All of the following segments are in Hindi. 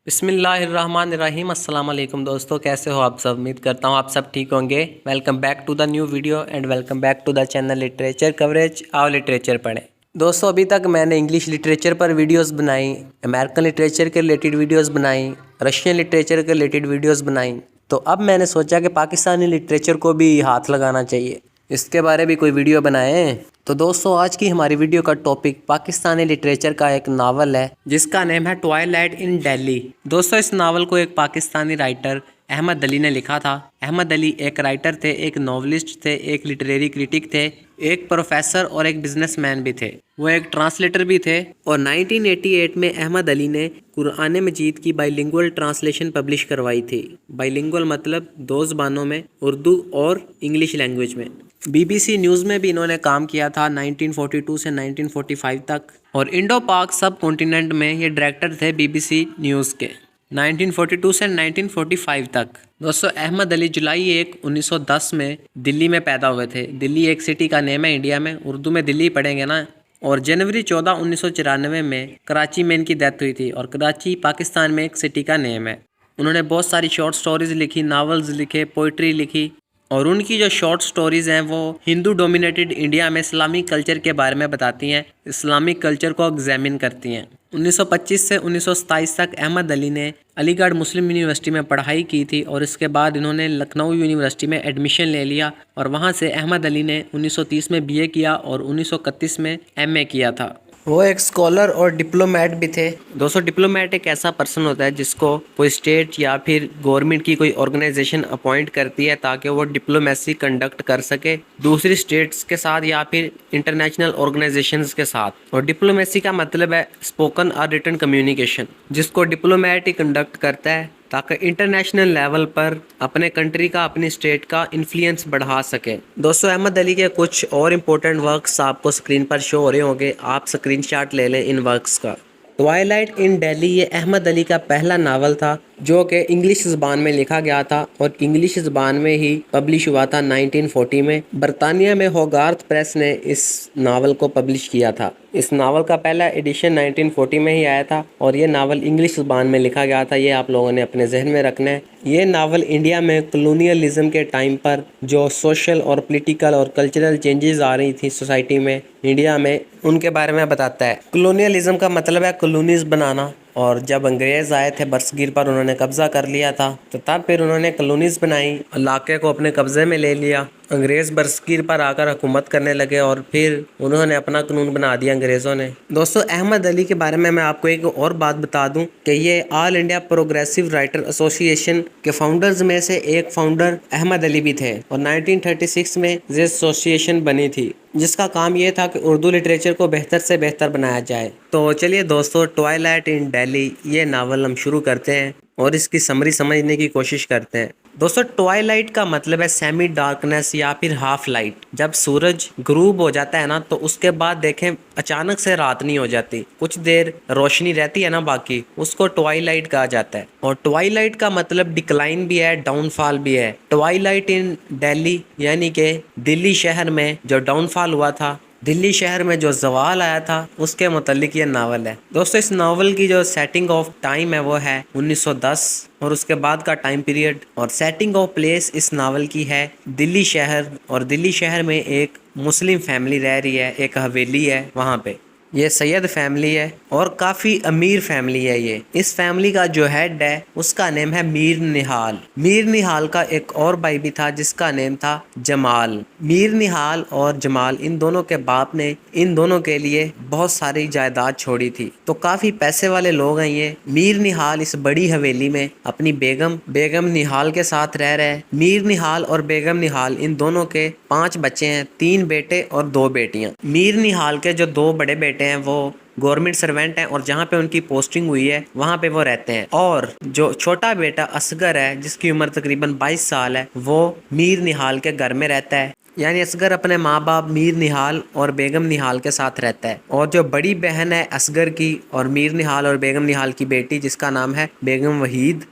बिस्मिल्लाहिर्रहमानिर्रहीम। अस्सलाम वालेकुम दोस्तों, कैसे हो आप सब। उम्मीद करता हूँ आप सब ठीक होंगे। Welcome back to the new video and welcome back to the channel literature coverage. आओ लिटरेचर पढ़ें। दोस्तों, अभी तक मैंने इंग्लिश लिटरेचर पर वीडियोस बनाई, अमेरिकन लिटरेचर के रिलेटेड वीडियोस बनाई, रशियन लिटरेचर के रिलेटेड वीडियोस बनाई। तो अब मैंने सोचा कि पाकिस्तानी लिटरेचर को भी हाथ लगाना चाहिए, इसके बारे में कोई वीडियो बनाएं। तो दोस्तों, आज की हमारी वीडियो का टॉपिक पाकिस्तानी लिटरेचर का एक नावल है जिसका नेम है ट्वाइलाइट इन दिल्ली। दोस्तों, इस नावल को एक पाकिस्तानी राइटर अहमद अली ने लिखा था। अहमद अली एक राइटर थे, एक नॉवलिस्ट थे, एक लिटरेरी क्रिटिक थे, एक प्रोफेसर और एक बिजनेसमैन भी थे। वो एक ट्रांसलेटर भी थे और 1988 में अहमद अली ने कुरान मजीद की बाइलिंगुअल ट्रांसलेशन पब्लिश करवाई थी। बाइलिंगुअल मतलब दो ज़बानों में, उर्दू और इंग्लिश लैंग्वेज में। BBC न्यूज़ में भी इन्होंने काम किया था 1942 से 1945 तक, और इंडो पाक सब कॉन्टिनेंट में ये डायरेक्टर थे BBC न्यूज़ के 1942 से 1945 तक। दोस्तों, अहमद अली जुलाई 1, 1910 में दिल्ली में पैदा हुए थे। दिल्ली एक सिटी का नेम है इंडिया में, उर्दू में दिल्ली पढ़ेंगे ना। और जनवरी 14, 1994 में कराची में इनकी डेथ हुई थी, और कराची पाकिस्तान में एक सिटी का नेम है। उन्होंने बहुत सारी शॉर्ट स्टोरीज लिखी, नावल्स लिखे, पोइट्री लिखी, और उनकी जो शॉर्ट स्टोरीज़ हैं वो हिंदू डोमिनेटेड इंडिया में इस्लामिक कल्चर के बारे में बताती हैं, इस्लामिक कल्चर को एग्जामिन करती हैं। 1925 से 1927 तक अहमद अली ने अलीगढ़ मुस्लिम यूनिवर्सिटी में पढ़ाई की थी, और इसके बाद इन्होंने लखनऊ यूनिवर्सिटी में एडमिशन ले लिया, और वहाँ से अहमद अली ने 1930 में BA किया और 1931 में MA किया था। वो एक स्कॉलर और डिप्लोमेट भी थे। दोस्तों, डिप्लोमेट एक ऐसा पर्सन होता है जिसको कोई स्टेट या फिर गवर्नमेंट की कोई ऑर्गेनाइजेशन अपॉइंट करती है ताकि वो डिप्लोमेसी कंडक्ट कर सके दूसरी स्टेट्स के साथ या फिर इंटरनेशनल ऑर्गेनाइजेशंस के साथ। और डिप्लोमेसी का मतलब है स्पोकन और रिटन कम्युनिकेशन, जिसको डिप्लोमेट ही कंडक्ट करता है ताकि इंटरनेशनल लेवल पर अपने कंट्री का, अपनी स्टेट का इन्फ्लुएंस बढ़ा सके। दोस्तों, अहमद अली के कुछ और इम्पोर्टेंट वर्क्स आपको स्क्रीन पर शो हो रहे होंगे, आप स्क्रीनशॉट ले लें इन वर्क्स का। ट्वाइलाइट इन दिल्ली ये अहमद अली का पहला नावल था जो कि इंग्लिश ज़बान में लिखा गया था, और इंग्लिश ज़बान में ही पब्लिश हुआ था 1940 में। बरतानिया में होगार्थ प्रेस ने इस नावल को पब्लिश किया था। इस नावल का पहला एडिशन 1940 में ही आया था, और ये नावल इंग्लिश ज़बान में लिखा गया था। ये आप लोगों ने अपने जहन में रखना है। ये नावल इंडिया में कॉलोनियलिज्म के टाइम पर जो सोशल और पॉलिटिकल और कल्चरल चेंजेस आ रही थी सोसाइटी में, इंडिया में, उनके बारे में बताता है। कॉलोनियलिज्म का मतलब है कॉलोनीज बनाना, और जब अंग्रेज़ आए थे बरसगीर पर, उन्होंने कब्ज़ा कर लिया था, तो तब फिर उन्होंने कॉलोनीज़ बनाई, इलाके को अपने कब्ज़े में ले लिया। अंग्रेज़ बरसगीर पर आकर हुकूमत करने लगे, और फिर उन्होंने अपना कानून बना दिया अंग्रेज़ों ने। दोस्तों, अहमद अली के बारे में मैं आपको एक और बात बता दूं कि ये all India progressive writer association के फाउंडर्स में से एक फाउंडर अहमद अली भी थे, और 1936 में ये एसोसिएशन बनी थी जिसका काम ये था कि उर्दू लिटरेचर को बेहतर से बेहतर बनाया जाए। तो चलिए दोस्तों, ट्वाइलाइट इन दिल्ली ये नावल हम शुरू करते हैं और इसकी समरी समझने की कोशिश करते हैं। दोस्तों, ट्वाइलाइट का मतलब है सेमी डार्कनेस या फिर हाफ लाइट। जब सूरज ग्रूब हो जाता है ना, तो उसके बाद देखें अचानक से रात नहीं हो जाती, कुछ देर रोशनी रहती है ना, बाकी उसको ट्वाइलाइट कहा जाता है। और ट्वाइलाइट का मतलब डिक्लाइन भी है, डाउनफॉल भी है। ट्वाइलाइट इन दिल्ली यानी कि दिल्ली शहर में जो डाउनफॉल हुआ था, दिल्ली शहर में जो जवाल आया था, उसके मुतालिक ये नावल है। दोस्तों, इस नावल की जो सेटिंग ऑफ टाइम है वो है 1910 और उसके बाद का टाइम पीरियड, और सेटिंग ऑफ प्लेस इस नावल की है दिल्ली शहर। और दिल्ली शहर में एक मुस्लिम फैमिली रह रही है, एक हवेली है वहाँ पे। ये सैयद फैमिली है और काफ़ी अमीर फैमिली है ये। इस फैमिली का जो हेड है उसका नेम है मीर निहाल। मीर निहाल का एक और भाई भी था जिसका नेम था जमाल। मीर निहाल और जमाल, इन दोनों के बाप ने इन दोनों के लिए बहुत सारी जायदाद छोड़ी थी, तो काफ़ी पैसे वाले लोग हैं ये। मीर निहाल इस बड़ी हवेली में अपनी बेगम निहाल के साथ रह रहे हैं। मीर निहाल और बेगम निहाल इन दोनों के 5 बच्चे हैं, 3 बेटे और 2 बेटियां। मीर निहाल के जो 2 बड़े बेटे हैं वो गवर्नमेंट सर्वेंट हैं, और जहाँ पे उनकी पोस्टिंग हुई है वहाँ पे वो रहते हैं। और जो छोटा बेटा असगर है जिसकी उम्र तकरीबन 22 साल है, वो मीर निहाल के घर में रहता है। यानी असगर अपने माँ बाप मीर निहाल और बेगम निहाल के साथ रहता है। और जो बड़ी बहन है असगर की और मीर निहाल और बेगम निहाल की बेटी, जिसका नाम है बेगम वहीद,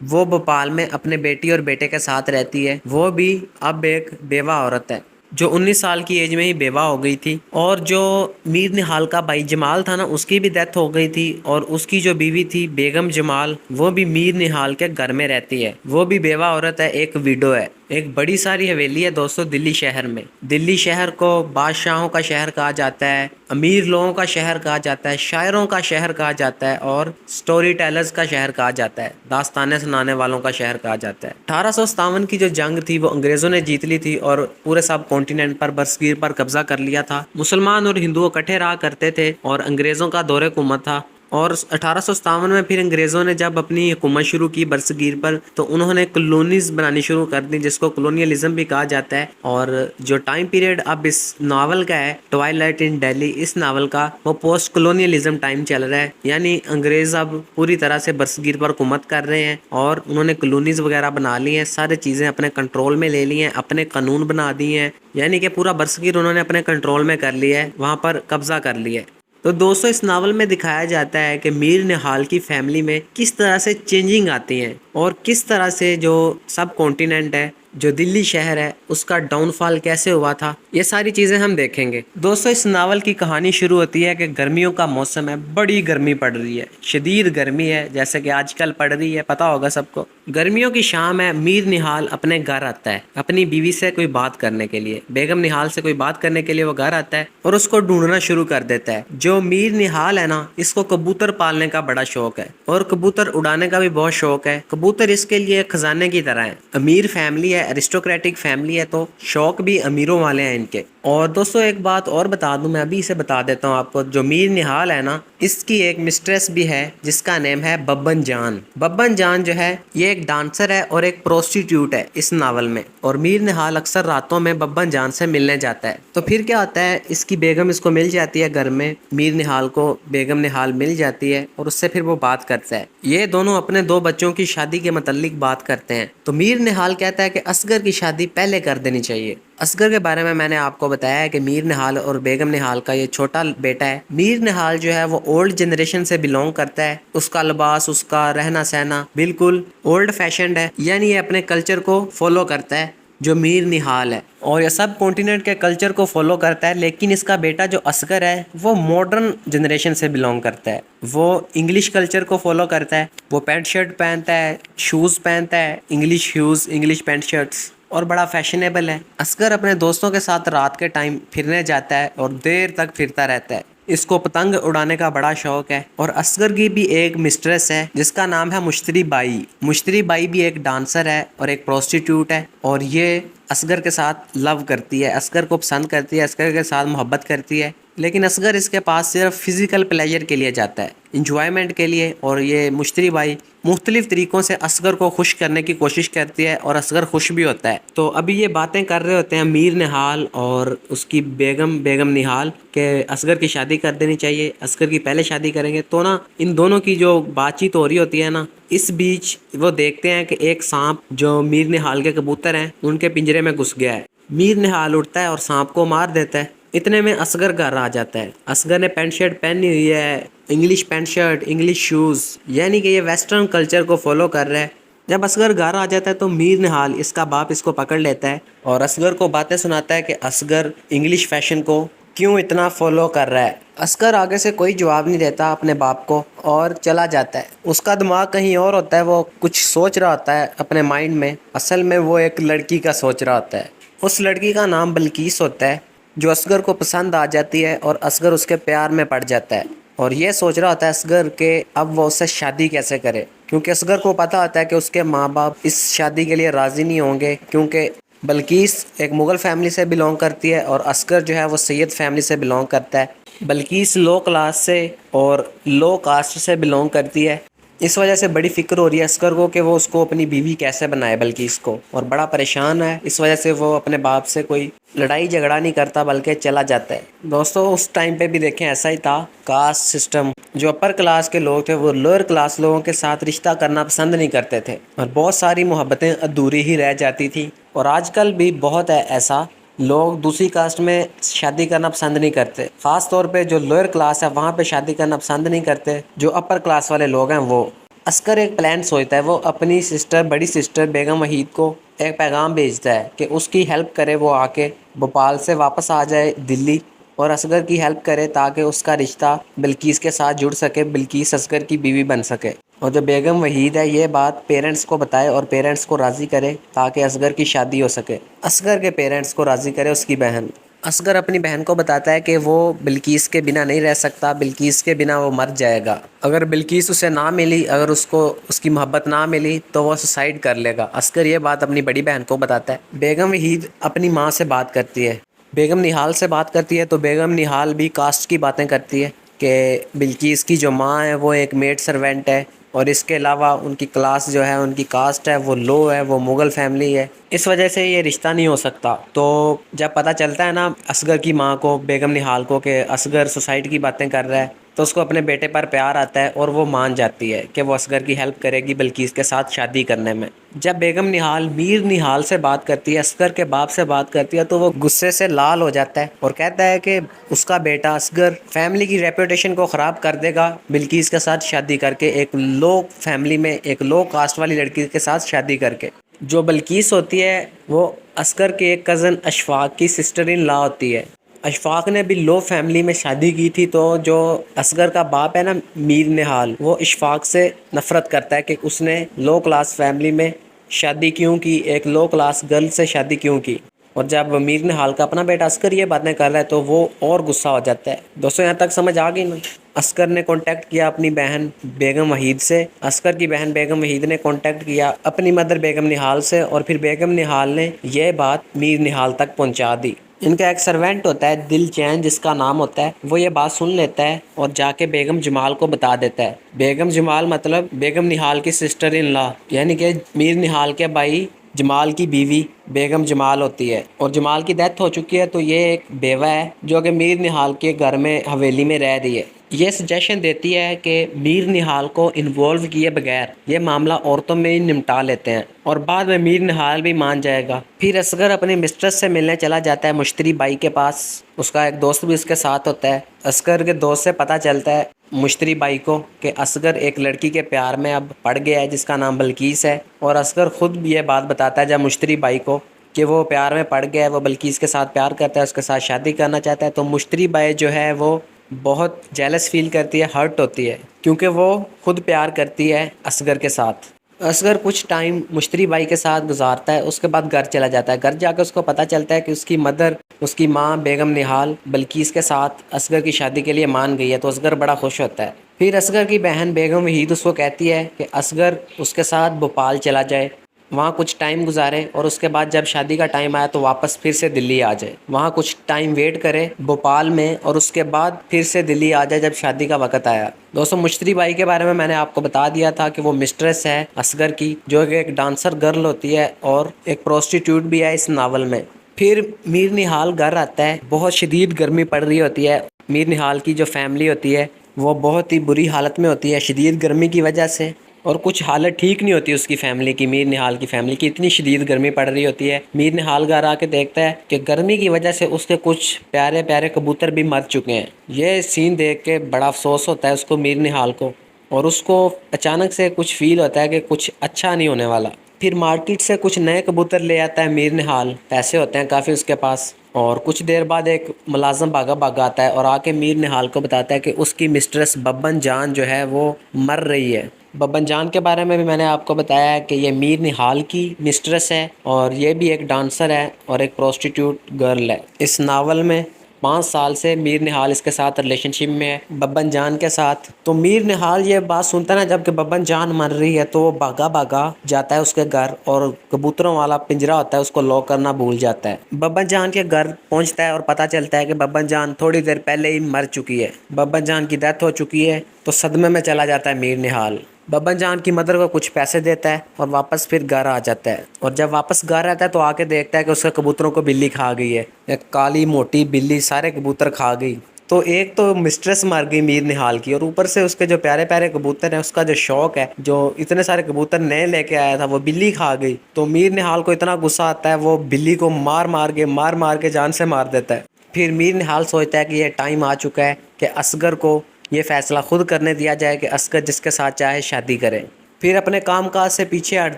वो भोपाल में अपने बेटी और बेटे के साथ रहती है। वो भी अब एक बेवा औरत है। जो 19 साल की एज में ही बेवा हो गई थी। और जो मीर निहाल का भाई जमाल था ना, उसकी भी डेथ हो गई थी। और उसकी जो बीवी थी बेगम जमाल, वो भी मीर निहाल के घर में रहती है। वो भी बेवा औरत है, एक विडो है। एक बड़ी सारी हवेली है दोस्तों दिल्ली शहर में। दिल्ली शहर को बादशाहों का शहर कहा जाता है, अमीर लोगों का शहर कहा जाता है, शायरों का शहर कहा जाता है और स्टोरी टेलर्स का शहर कहा जाता है, दास्तानें सुनाने वालों का शहर कहा जाता है। 1857 की जो जंग थी वो अंग्रेजों ने जीत ली थी और पूरे सब कॉन्टिनेंट पर, बरसगीर पर कब्जा कर लिया था। मुसलमान और हिंदू इकट्ठे रहा करते थे और अंग्रेजों का दौरे हुकूमत था। और 1857 में फिर अंग्रेज़ों ने जब अपनी हुकूमत शुरू की बरसगीर पर, तो उन्होंने कॉलोनीज बनानी शुरू कर दी, जिसको कॉलोनियलिज्म भी कहा जाता है। और जो टाइम पीरियड अब इस नावल का है, ट्वाइलाइट इन दिल्ली, इस नावल का वो पोस्ट कॉलोनियलिज्म टाइम चल रहा है। यानी अंग्रेज़ अब पूरी तरह से बरसगीर पर हुकूमत कर रहे हैं और उन्होंने कॉलोनीज वगैरह बना ली हैं, सारी चीज़ें अपने कंट्रोल में ले ली हैं, अपने कानून बना दिए हैं। यानी कि पूरा बरसगीर उन्होंने अपने कंट्रोल में कर लिया है, वहाँ पर कब्जा कर लिया है। तो दोस्तों इस नावल में दिखाया जाता है कि मीर निहाल की फैमिली में किस तरह से चेंजिंग आती हैं और किस तरह से जो सब कॉन्टिनेंट है, जो दिल्ली शहर है, उसका डाउनफॉल कैसे हुआ था। ये सारी चीज़ें हम देखेंगे। दोस्तों इस नावल की कहानी शुरू होती है कि गर्मियों का मौसम है, बड़ी गर्मी पड़ रही है, शदीद गर्मी है, जैसे कि आजकल पड़ रही है, पता होगा सबको। गर्मियों की शाम है, मीर निहाल अपने घर आता है अपनी बीवी से कोई बात करने के लिए, बेगम निहाल से कोई बात करने के लिए वो घर आता है और उसको ढूंढना शुरू कर देता है। जो मीर निहाल है ना, इसको कबूतर पालने का बड़ा शौक है और कबूतर उड़ाने का भी बहुत शौक है। कबूतर इसके लिए खजाने की तरह है। अमीर फैमिली है, अरिस्टोक्रेटिक फैमिली है, तो शौक भी अमीरों वाले हैं इनके। और दोस्तों एक बात और बता दूं, मैं अभी इसे बता देता हूं आपको। जो मीर निहाल है ना, इसकी एक मिस्ट्रेस भी है जिसका नेम है बब्बन जान। बब्बन जान जो है ये एक डांसर है और एक प्रोस्टिट्यूट है इस नावल में। और मीर निहाल अक्सर रातों में बब्बन जान से मिलने जाता है। तो फिर क्या होता है, इसकी बेगम इसको मिल जाती है घर में, मीर निहाल को बेगम निहाल मिल जाती है और उससे फिर वो बात करता है। ये दोनों अपने 2 बच्चों की शादी के मतलब बात करते हैं। तो मीर निहाल कहता है कि असगर की शादी पहले कर देनी चाहिए। असगर के बारे में मैंने आपको बताया है कि मीर निहाल और बेगम निहाल का ये छोटा बेटा है। मीर निहाल जो है वो ओल्ड जनरेशन से बिलोंग करता है। उसका लिबास, उसका रहना सहना बिल्कुल ओल्ड फैशन्ड है, यानी ये अपने कल्चर को फॉलो करता है जो मीर निहाल है, और ये सब कॉन्टिनेंट के कल्चर को फॉलो करता है। लेकिन इसका बेटा जो असगर है वो मॉडर्न जनरेशन से बिलोंग करता है। वो इंग्लिश कल्चर को फॉलो करता है, वो पैंट शर्ट पहनता है, शूज़ पहनता है, English shoes, English pant shirts, और बड़ा फैशनेबल है। असगर अपने दोस्तों के साथ रात के टाइम फिरने जाता है और देर तक फिरता रहता है। इसको पतंग उड़ाने का बड़ा शौक है। और असगर की भी एक मिस्ट्रेस है जिसका नाम है मुश्तरी बाई। मुश्तरी बाई भी एक डांसर है और एक प्रोस्टिट्यूट है, और ये असगर के साथ लव करती है, असगर को पसंद करती है, असगर के साथ मोहब्बत करती है। लेकिन असगर इसके पास सिर्फ फिजिकल प्लेजर के लिए जाता है, इंजॉयमेंट के लिए। और ये मुश्तरी बाई मुख्तलिफ तरीक़ों से असगर को खुश करने की कोशिश करती है और असगर खुश भी होता है। तो अभी ये बातें कर रहे होते हैं मीर निहाल और उसकी बेगम निहाल के असगर की शादी कर देनी चाहिए, असगर की पहले शादी करेंगे। तो ना इन दोनों की जो बातचीत हो रही होती है ना, इस बीच वो देखते हैं कि एक सांप जो मीर निहाल के कबूतर हैं उनके पिंजरे में घुस गया है। मीर निहाल उठता है और सांप को मार देता है। इतने में असगर घर आ जाता है। असगर ने पैंट शर्ट पहनी हुई है, English pant shirt, English shoes, यानी कि ये वेस्टर्न कल्चर को फॉलो कर रहा है। जब असगर घर आ जाता है तो मीर निहाल, इसका बाप, इसको पकड़ लेता है और असगर को बातें सुनाता है कि असगर इंग्लिश फैशन को क्यों इतना फॉलो कर रहा है। असगर आगे से कोई जवाब नहीं देता अपने बाप को और चला जाता है। उसका दिमाग कहीं और होता है, वो कुछ सोच रहा होता है अपने माइंड में। असल में वो एक लड़की का सोच रहा होता है। उस लड़की का नाम बल्कीस होता है, जो असगर को पसंद आ जाती है और असगर उसके प्यार में पड़ जाता है। और ये सोच रहा होता है असगर के अब वो उससे शादी कैसे करे, क्योंकि असगर को पता होता है कि उसके माँ बाप इस शादी के लिए राज़ी नहीं होंगे, क्योंकि बल्कीस एक मुग़ल फैमिली से बिलोंग करती है और असगर जो है वो सैयद फैमिली से बिलोंग करता है। बल्कीस लो क्लास से और लो कास्ट से बिलोंग करती है। इस वजह से बड़ी फ़िक्र हो रही है असगर को कि वो उसको अपनी बीवी कैसे बनाए बल्कीस को, और बड़ा परेशान है। इस वजह से वो अपने बाप से कोई लड़ाई झगड़ा नहीं करता बल्कि चला जाता है। दोस्तों उस टाइम पे भी देखें ऐसा ही था, कास्ट सिस्टम। जो अपर क्लास के लोग थे वो लोअर क्लास लोगों के साथ रिश्ता करना पसंद नहीं करते थे और बहुत सारी मोहब्बतें अधूरी ही रह जाती थी। और आजकल भी बहुत है ऐसा, लोग दूसरी कास्ट में शादी करना पसंद नहीं करते। ख़ास तौर पे जो लोअर क्लास है वहाँ पे शादी करना पसंद नहीं करते जो अपर क्लास वाले लोग हैं वो। असगर एक प्लान सोचता है, वो अपनी सिस्टर, बड़ी सिस्टर बेगम वहीद को एक पैगाम भेजता है कि उसकी हेल्प करे, वो आके भोपाल से वापस आ जाए दिल्ली और असगर की हेल्प करे ताकि उसका रिश्ता बिल्किस के साथ जुड़ सके, बिल्किस असगर की बीवी बन सके। और जो बेगम वहीद है ये बात पेरेंट्स को बताए और पेरेंट्स को राज़ी करे ताकि असगर की शादी हो सके। असगर के पेरेंट्स को राज़ी करे उसकी बहन। असगर अपनी बहन को बताता है कि वो बिल्किस के बिना नहीं रह सकता, बिल्किस के बिना वो मर जाएगा। अगर बिल्किस उसे ना मिली, अगर उसको उसकी मोहब्बत ना मिली तो वो सुसाइड कर लेगा। असगर ये बात अपनी बड़ी बहन को बताता है। बेगम वहीद अपनी माँ से बात करती है, बेगम निहाल से बात करती है, तो बेगम निहाल भी कास्ट की बातें करती है कि बिल्किस की जो माँ है वो एक मेड सर्वेंट है और इसके अलावा उनकी क्लास जो है, उनकी कास्ट है वो लो है, वो मुग़ल फैमिली है, इस वजह से ये रिश्ता नहीं हो सकता। तो जब पता चलता है ना असगर की माँ को, बेगम निहाल को, कि असगर सुसाइड की बातें कर रहा है, तो उसको अपने बेटे पर प्यार आता है और वो मान जाती है कि वो असगर की हेल्प करेगी बिल्किस के साथ शादी करने में। जब बेगम निहाल मीर निहाल से बात करती है, असगर के बाप से बात करती है, तो वो गुस्से से लाल हो जाता है और कहता है कि उसका बेटा असगर फैमिली की रेपुटेशन को ख़राब कर देगा बिल्किस के साथ शादी करके, एक लो फैमिली में एक लो कास्ट वाली लड़की के साथ शादी करके। जो बिल्किस होती है वो असगर के एक कज़न अशफाक की सिस्टर इन लॉ होती है। अशफाक ने भी लो फैमिली में शादी की थी, तो जो असगर का बाप है ना मीर निहाल, वो अशफाक से नफ़रत करता है कि उसने लो क्लास फैमिली में शादी क्यों की, एक लो क्लास गर्ल से शादी क्यों की। और जब मीर निहाल का अपना बेटा असगर ये बातें कर रहा है तो वो और गुस्सा हो जाता है। दोस्तों यहाँ तक समझ आ गई ना। असगर ने कांटेक्ट किया अपनी बहन बेगम वहीद से, असगर की बहन बेगम वहीद ने कांटेक्ट किया अपनी मदर बेगम निहाल से और फिर बेगम निहाल ने यह बात मीर निहाल तक पहुंचा दी। इनका एक सर्वेंट होता है दिल चैन जिसका नाम होता है, वो ये बात सुन लेता है और जाके बेगम जमाल को बता देता है। बेगम जमाल मतलब बेगम निहाल की सिस्टर इन लॉ, यानी कि मीर निहाल के भाई जमाल की बीवी बेगम जमाल होती है और जमाल की डेथ हो चुकी है, तो ये एक बेवा है जो कि मीर निहाल के घर में हवेली में रह रही है। ये सजेशन देती है कि मीर निहाल को इन्वॉल्व किए बगैर ये मामला औरतों में ही निपटा लेते हैं और बाद में मीर निहाल भी मान जाएगा। फिर असगर अपनी मिस्ट्रेस से मिलने चला जाता है मुश्तरी बाई के पास, उसका एक दोस्त भी उसके साथ होता है। असगर के दोस्त से पता चलता है मुश्तरी बाई को कि असगर एक लड़की के प्यार में अब पड़ गया है जिसका नाम बिल्किस है, और असगर खुद भी ये बात बताता है जब मुश्तरी बाई को कि वो प्यार में पड़ गया है, वो बिल्किस के साथ प्यार करता है, उसके साथ शादी करना चाहता है। तो मुश्तरी बाई जो है वो बहुत जेलस फील करती है, हर्ट होती है क्योंकि वो खुद प्यार करती है असगर के साथ। असगर कुछ टाइम मुश्तरी बाई के साथ गुजारता है, उसके बाद घर चला जाता है। घर जाकर उसको पता चलता है कि उसकी मदर, उसकी माँ बेगम निहाल बिल्किस के साथ असगर की शादी के लिए मान गई है, तो असगर बड़ा खुश होता है। फिर असगर की बहन बेगम वहीद उसको कहती है कि असगर उसके साथ भोपाल चला जाए, वहाँ कुछ टाइम गुजारे और उसके बाद जब शादी का टाइम आया तो वापस फिर से दिल्ली आ जाए, वहाँ कुछ टाइम वेट करे भोपाल में और उसके बाद फिर से दिल्ली आ जाए जब शादी का वक्त आया। दोस्तों मुश्तरी बाई के बारे में मैंने आपको बता दिया था कि वो मिस्ट्रेस है असगर की, जो कि एक डांसर गर्ल होती है और एक प्रोस्टिट्यूट भी है इस नावल में। फिर मीर निहाल घर आता है, बहुत शदीद गर्मी पड़ रही होती है। मीर निहाल की जो फैमिली होती है वो बहुत ही बुरी हालत में होती है शदीद गर्मी की वजह से, और कुछ हालत ठीक नहीं होती उसकी फैमिली की, मीर निहाल की फैमिली की, इतनी शदीद गर्मी पड़ रही होती है। मीर निहाल घर आके देखता है कि गर्मी की वजह से उसके कुछ प्यारे प्यारे कबूतर भी मर चुके हैं। ये सीन देख के बड़ा अफसोस होता है उसको, मीर निहाल को, और उसको अचानक से कुछ फील होता है कि कुछ अच्छा नहीं होने वाला। फिर मार्केट से कुछ नए कबूतर ले आता है मीर निहाल, पैसे होते हैं काफ़ी उसके पास, और कुछ देर बाद एक मुलाजम भागा भागा आता है और आके मीर निहाल को बताता है कि उसकी मिस्ट्रेस बब्बन जान जो है वो मर रही है। बब्बन जान के बारे में भी मैंने आपको बताया है कि ये मीर निहाल की मिस्ट्रेस है और ये भी एक डांसर है और एक प्रोस्टिट्यूट गर्ल है। इस नावल में 5 साल से मीर निहाल इसके साथ रिलेशनशिप में है बब्बन जान के साथ। तो मीर निहाल ये बात सुनता है ना जब कि बब्बन जान मर रही है, तो वो भागा भागा जाता है उसके घर और कबूतरों वाला पिंजरा होता है उसको लॉक करना भूल जाता है। बब्बन जान के घर पहुंचता है और पता चलता है कि बब्बन जान थोड़ी देर पहले ही मर चुकी है, बब्बन जान की डेथ हो चुकी है। तो सदमे में चला जाता है मीर निहाल। बब्बन जान की मदर को कुछ पैसे देता है और वापस फिर घर आ जाता है, और जब वापस घर आता है तो आके देखता है कि उसके कबूतरों को बिल्ली खा गई है, एक काली मोटी बिल्ली सारे कबूतर खा गई। तो एक तो मिस्ट्रेस मर गई मीर निहाल की, और ऊपर से उसके जो प्यारे प्यारे कबूतर हैं, उसका जो शौक है, जो इतने सारे कबूतर नए लेके आया था, वो बिल्ली खा गई। तो मीर निहाल को इतना गुस्सा आता है, वो बिल्ली को मार मार के जान से मार देता है। फिर मीर निहाल सोचता है कि ये टाइम आ चुका है कि असगर को ये फ़ैसला खुद करने दिया जाए कि असगर जिसके साथ चाहे शादी करे। फिर अपने कामकाज से पीछे हट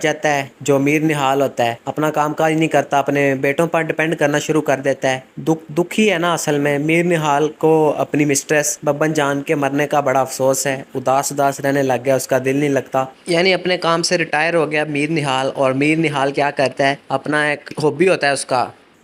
जाता है। जो मीर निहाल होता है अपना कामकाज नहीं करता, अपने बेटों पर डिपेंड करना शुरू कर देता है। दुखी है ना असल में। मीर निहाल को अपनी मिस्ट्रेस बब्बन जान के मरने का बड़ा अफसोस है। उदास उदास रहने लग गया, उसका दिल नहीं लगता, यानी अपने काम से रिटायर हो गया मीर निहाल। और मीर निहाल क्या करता है, अपना एक हॉबी होता है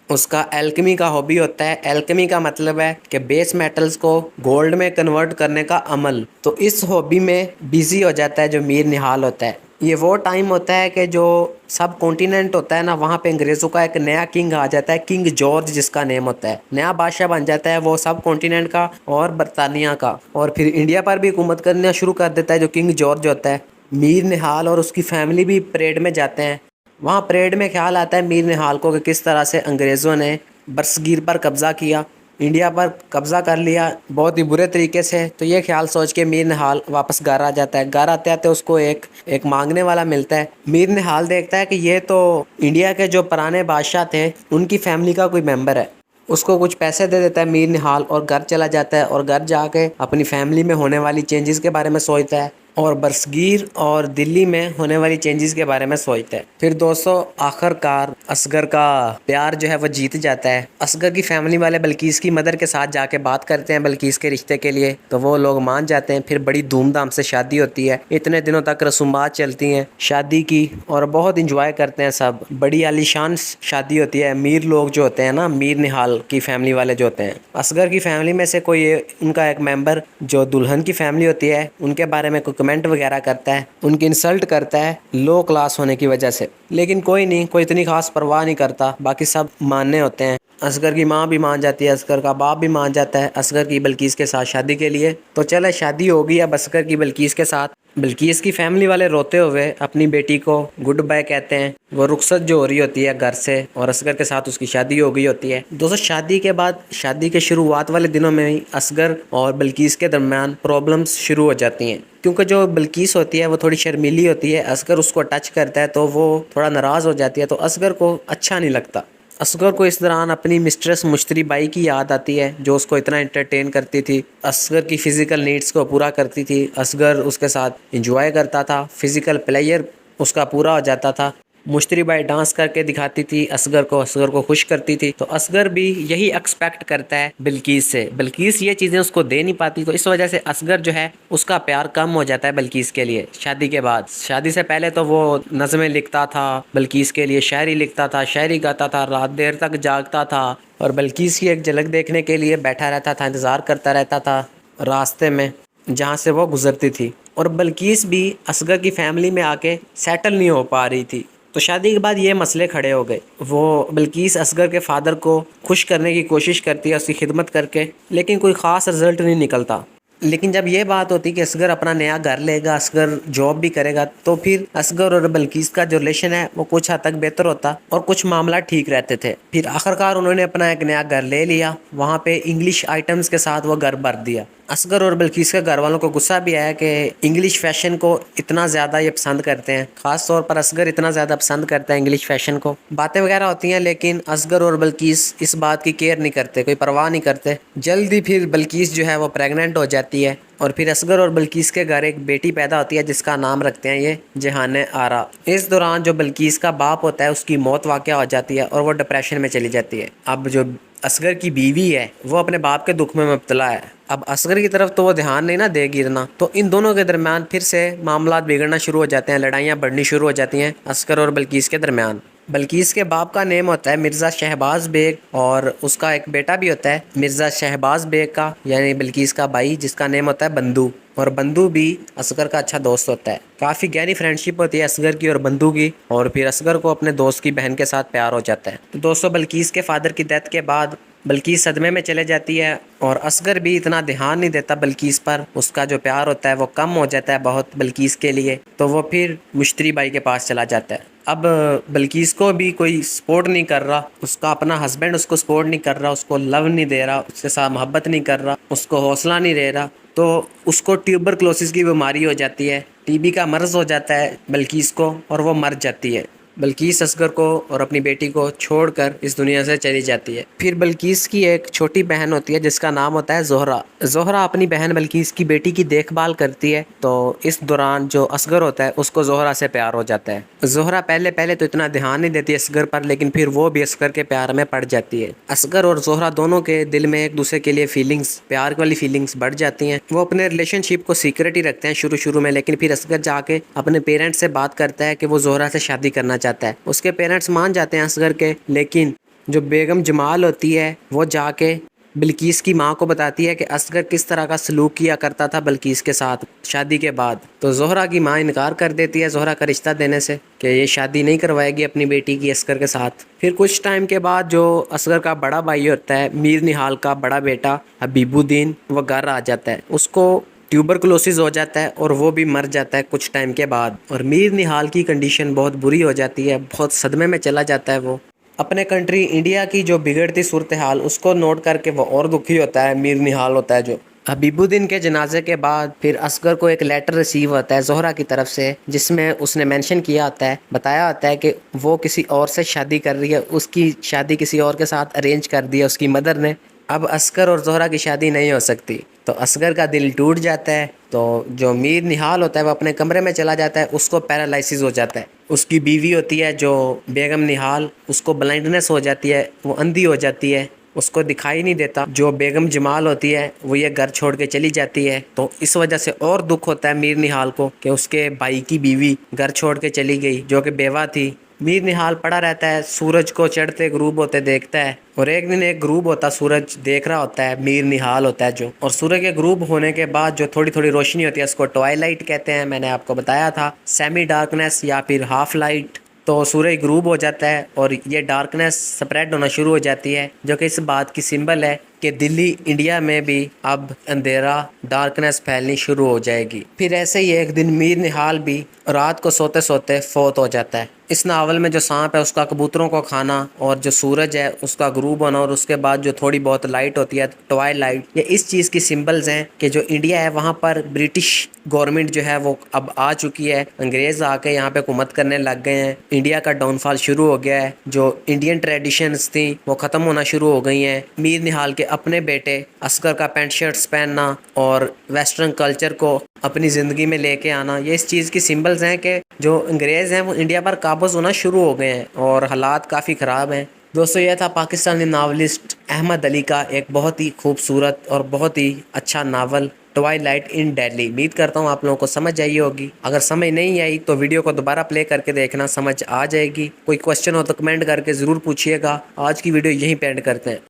उसका एल्केमी का हॉबी होता है। एल्केमी का मतलब है कि बेस मेटल्स को गोल्ड में कन्वर्ट करने का अमल। तो इस हॉबी में बिजी हो जाता है जो मीर निहाल होता है। ये वो टाइम होता है कि जो सब कॉन्टिनेंट होता है ना, वहाँ पे अंग्रेज़ों का एक नया किंग आ जाता है, किंग जॉर्ज जिसका नेम होता है। नया बादशाह बन जाता है वो सब कॉन्टिनेंट का और बरतानिया का। और फिर इंडिया पर भी हुकूमत करना शुरू कर देता है जो किंग जॉर्ज होता है। मीर निहाल और उसकी फैमिली भी परेड में जाते हैं। वहाँ परेड में ख्याल आता है मीर निहाल को कि किस तरह से अंग्रेज़ों ने बरसगीर पर कब्ज़ा किया, इंडिया पर कब्ज़ा कर लिया बहुत ही बुरे तरीके से। तो ये ख्याल सोच के मीर निहाल वापस घर आ जाता है। घर आते आते उसको एक मांगने वाला मिलता है। मीर निहाल देखता है कि ये तो इंडिया के जो पुराने बादशाह थे उनकी फैमिली का कोई मेंबर है। उसको कुछ पैसे दे देता है मीर निहाल और घर चला जाता है। और घर जाके अपनी फैमिली में होने वाली चेंजेस के बारे में सोचता है और बरसगीर और दिल्ली में होने वाली चेंजेस के बारे में सोचता है। फिर दोस्तों आखिरकार असगर का प्यार जो है वो जीत जाता है। असगर की फैमिली वाले बल्कीस की मदर के साथ जाके बात करते हैं बल्कीस के रिश्ते के लिए, तो वो लोग मान जाते हैं। फिर बड़ी धूमधाम से शादी होती है। इतने दिनों तक रसूमात चलती हैं शादी की और बहुत इंजॉय करते हैं सब। बड़ी आलीशान शादी होती है। मीर लोग जो होते हैं ना, मीर निहाल की फैमिली वाले जो होते हैं, असगर की फैमिली में से कोई उनका एक मेंबर जो दुल्हन की फैमिली होती है उनके बारे में कमेंट वगैरह करता है, उनकी इंसल्ट करता है लो क्लास होने की वजह से। लेकिन कोई नहीं, कोई इतनी खास परवाह नहीं करता, बाकी सब मानने होते हैं। असगर की माँ भी मान जाती है, असगर का बाप भी मान जाता है असगर की बल्कीस के साथ शादी के लिए। तो चले शादी होगी अब असगर की बल्कीस के साथ। बल्कीस की फैमिली वाले रोते हुए अपनी बेटी को गुड बाय कहते हैं। वो रुखसत जो हो रही होती है घर से और असगर के साथ उसकी शादी हो गई होती है। दोस्तों शादी के बाद, शादी के शुरुआत वाले दिनों में ही असगर और बल्कीस के दरमियान प्रॉब्लम्स शुरू हो जाती हैं, क्योंकि जो बल्कीस होती है वो थोड़ी शर्मीली होती है। असगर उसको टच करता है तो वो थोड़ा नाराज़ हो जाती है, तो असगर को अच्छा नहीं लगता। असगर को इस दौरान अपनी मिस्ट्रेस मुश्तरी बाई की याद आती है जो उसको इतना एंटरटेन करती थी, असगर की फ़िज़िकल नीड्स को पूरा करती थी। असगर उसके साथ इंजॉय करता था, फ़िज़िकल प्लेयर उसका पूरा हो जाता था। मुश्तरी बाई डांस करके दिखाती थी असगर को खुश करती थी। तो असगर भी यही एक्सपेक्ट करता है बल्कीस से। बल्कीस ये चीज़ें उसको दे नहीं पाती, तो इस वजह से असगर जो है उसका प्यार कम हो जाता है बल्कीस के लिए शादी के बाद। शादी से पहले तो वो नज़में लिखता था, बल्कीस के लिए शायरी लिखता था, शायरी गाता था, रात देर तक जागता था और बल्कीस की एक झलक देखने के लिए बैठा रहता था, इंतज़ार करता रहता था रास्ते में जहाँ से वो गुजरती थी। और बल्कीस भी असगर की फैमिली में आके सेटल नहीं हो पा रही थी। तो शादी के बाद ये मसले खड़े हो गए। वो बल्कीस असगर के फादर को खुश करने की कोशिश करती है उसकी खिदमत करके, लेकिन कोई ख़ास रिजल्ट नहीं निकलता। लेकिन जब ये बात होती कि असगर अपना नया घर लेगा, असगर जॉब भी करेगा, तो फिर असगर और बल्कीस का जो रिलेशन है वो कुछ हद तक बेहतर होता और कुछ मामला ठीक रहते थे। फिर आखिरकार उन्होंने अपना एक नया घर ले लिया। वहाँ पे इंग्लिश आइटम्स के साथ वो घर भर दिया। असगर और बल्कीस के घर वालों को गुस्सा भी आया कि इंग्लिश फैशन को इतना ज़्यादा ये पसंद करते हैं, ख़ास तौर पर असगर इतना ज़्यादा पसंद करता है इंग्लिश फैशन को। बातें वगैरह होती हैं लेकिन असगर और बल्कीस इस बात की केयर नहीं करते, कोई परवाह नहीं करते। जल्दी फिर बल्कीस जो है वो प्रेग्नेंट हो जाती है और फिर असगर और बल्कीस के घर एक बेटी पैदा होती है जिसका नाम रखते हैं ये जहान आरा। इस दौरान जो बल्कीस का बाप होता है उसकी मौत वाक़या हो जाती है और वो डिप्रेशन में चली जाती है। अब जो असगर की बीवी है वो अपने बाप के दुख में मुब्तला है। अब असगर की तरफ तो वो ध्यान नहीं ना देगी इतना, तो इन दोनों के दरमियान फिर से मामला बिगड़ना शुरू हो जाते हैं, लड़ाइयाँ बढ़नी शुरू हो जाती हैं असगर और बल्कीस के दरमियान। बल्कीस के बाप का नेम होता है मिर्ज़ा शहबाज बेग और उसका एक बेटा भी होता है मिर्ज़ा शहबाज बेग का, यानी बल्कीस का भाई, जिसका नेम होता है बंधु। और बंधु भी असगर का अच्छा दोस्त होता है। काफ़ी गहरी फ्रेंडशिप होती है असगर की और बंधु की। और फिर असगर को अपने दोस्त की बहन के साथ प्यार हो जाता है। तो दोस्तों बल्कीस के फादर की डेथ के बाद बल्कीस सदमे में चले जाती है और असगर भी इतना ध्यान नहीं देता बल्कीस पर। उसका जो प्यार होता है वो कम हो जाता है बहुत बल्कीस के लिए। तो वो फिर मुश्तरी बाई के पास चला जाता है। अब बल्कीस को भी कोई सपोर्ट नहीं कर रहा, उसका अपना हस्बैंड उसको सपोर्ट नहीं कर रहा, उसको लव नहीं दे रहा, उसके साथ मोहब्बत नहीं कर रहा, उसको हौसला नहीं दे रहा। तो उसको ट्यूबरक्लोसिस की बीमारी हो जाती है, टीबी का मर्ज़ हो जाता है बल्कीस को और वो मर जाती है। बल्कीस असगर को और अपनी बेटी को छोड़कर इस दुनिया से चली जाती है। फिर बल्कीस की एक छोटी बहन होती है जिसका नाम होता है ज़ोहरा। ज़ोहरा अपनी बहन बल्कीस की बेटी की देखभाल करती है, तो इस दौरान जो असगर होता है उसको ज़ोहरा से प्यार हो जाता है। ज़ोहरा पहले पहले तो इतना ध्यान नहीं देती असगर पर, लेकिन फिर वो भी असगर के प्यार में पड़ जाती है। असगर और ज़ोहरा दोनों के दिल में एक दूसरे के लिए फीलिंग्स, प्यार वाली फीलिंग्स बढ़ जाती हैं। वो अपने रिलेशनशिप को सीक्रेट ही रखते हैं शुरू शुरू में, लेकिन फिर असगर जाके अपने पेरेंट्स से बात करता है कि वो ज़ोहरा से शादी करना चाहता है। उसके पेरेंट्स मान जाते हैं असगर के, लेकिन जो बेगम जमाल होती है वो जाके बिल्कीस की माँ को बताती है कि असगर किस तरह का सलूक किया करता था बिल्कीस के साथ शादी के बाद। तो ज़ोहरा की माँ इनकार कर देती है ज़ोहरा का रिश्ता देने से कि ये शादी नहीं करवाएगी अपनी बेटी की असगर के साथ। फिर कुछ टाइम के बाद जो असगर का बड़ा भाई होता है, मीर निहाल का बड़ा बेटा हबीबुद्दीन, वो घर आ जाता है। उसको ट्यूबरकुलोसिस हो जाता है और वो भी मर जाता है कुछ टाइम के बाद। और मीर निहाल की कंडीशन बहुत बुरी हो जाती है, बहुत सदमे में चला जाता है। वो अपने कंट्री इंडिया की जो बिगड़ती सूरत हाल उसको नोट करके वो और दुखी होता है, मीर निहाल होता है जो। हबीबुद्दीन के जनाजे के बाद फिर असगर को एक लेटर रिसीव होता है ज़ोहरा की तरफ से, जिसमें उसने मेंशन किया होता है, बताया होता है कि वो किसी और से शादी कर रही है, उसकी शादी किसी और के साथ अरेंज कर दी है उसकी मदर ने। अब असगर और ज़ोहरा की शादी नहीं हो सकती, तो असगर का दिल टूट जाता है। तो जो मीर निहाल होता है वो अपने कमरे में चला जाता है, उसको पैरालिसिस हो जाता है। उसकी बीवी होती है जो बेगम निहाल, उसको ब्लाइंडनेस हो जाती है, वो अंधी हो जाती है, उसको दिखाई नहीं देता। जो बेगम जमाल होती है वो ये घर छोड़ के चली जाती है। तो इस वजह से और दुख होता है मीर निहाल को कि उसके भाई की बीवी घर छोड़ के चली गई जो कि बेवा थी। मीर निहाल पड़ा रहता है, सूरज को चढ़ते ग्रूब होते देखता है। और एक दिन एक ग्रूब होता, सूरज देख रहा होता है, मीर निहाल होता है जो। और सूरज के ग्रूब होने के बाद जो थोड़ी थोड़ी रोशनी होती है उसको ट्वाइलाइट कहते हैं। मैंने आपको बताया था, सेमी डार्कनेस या फिर हाफ लाइट। तो सूरज ग्रूब हो जाता है और ये डार्कनेस स्प्रेड होना शुरू हो जाती है, जो कि इस बात की सिंबल है कि दिल्ली इंडिया में भी अब अंधेरा, डार्कनेस फैलनी शुरू हो जाएगी। फिर ऐसे ही एक दिन मीर निहाल भी रात को सोते सोते फौत हो जाता है। इस नावल में जो सांप है उसका कबूतरों को खाना, और जो सूरज है उसका ग्रूब होना, और उसके बाद जो थोड़ी बहुत लाइट होती है ट्वाइलाइट, ये इस चीज़ की सिंबल्स हैं कि जो इंडिया है वहाँ पर ब्रिटिश गवर्नमेंट जो है वो अब आ चुकी है। अंग्रेज आके यहाँ पे हुकूमत करने लग गए हैं, इंडिया का डाउनफॉल शुरू हो गया है। जो इंडियन ट्रेडिशंस थी वो ख़त्म होना शुरू हो गई हैं। मीर निहाल के अपने बेटे असगर का पैंट शर्ट्स पहनना और वेस्टर्न कल्चर को अपनी ज़िंदगी में लेके आना, ये इस चीज़ की सिंबल्स हैं कि जो अंग्रेज़ हैं वो इंडिया पर काबूज़ होना शुरू हो गए हैं और हालात काफ़ी ख़राब हैं। दोस्तों, यह था पाकिस्तानी नावलिस्ट अहमद अली का एक बहुत ही खूबसूरत और बहुत ही अच्छा नावल ट्वाइलाइट इन दिल्ली। उम्मीद करता हूँ आप लोगों को समझ आई होगी। अगर समझ नहीं आई तो वीडियो को दोबारा प्ले करके देखना, समझ आ जाएगी। कोई क्वेश्चन हो तो कमेंट करके ज़रूर पूछिएगा। आज की वीडियो यहीं पे एंड करते हैं।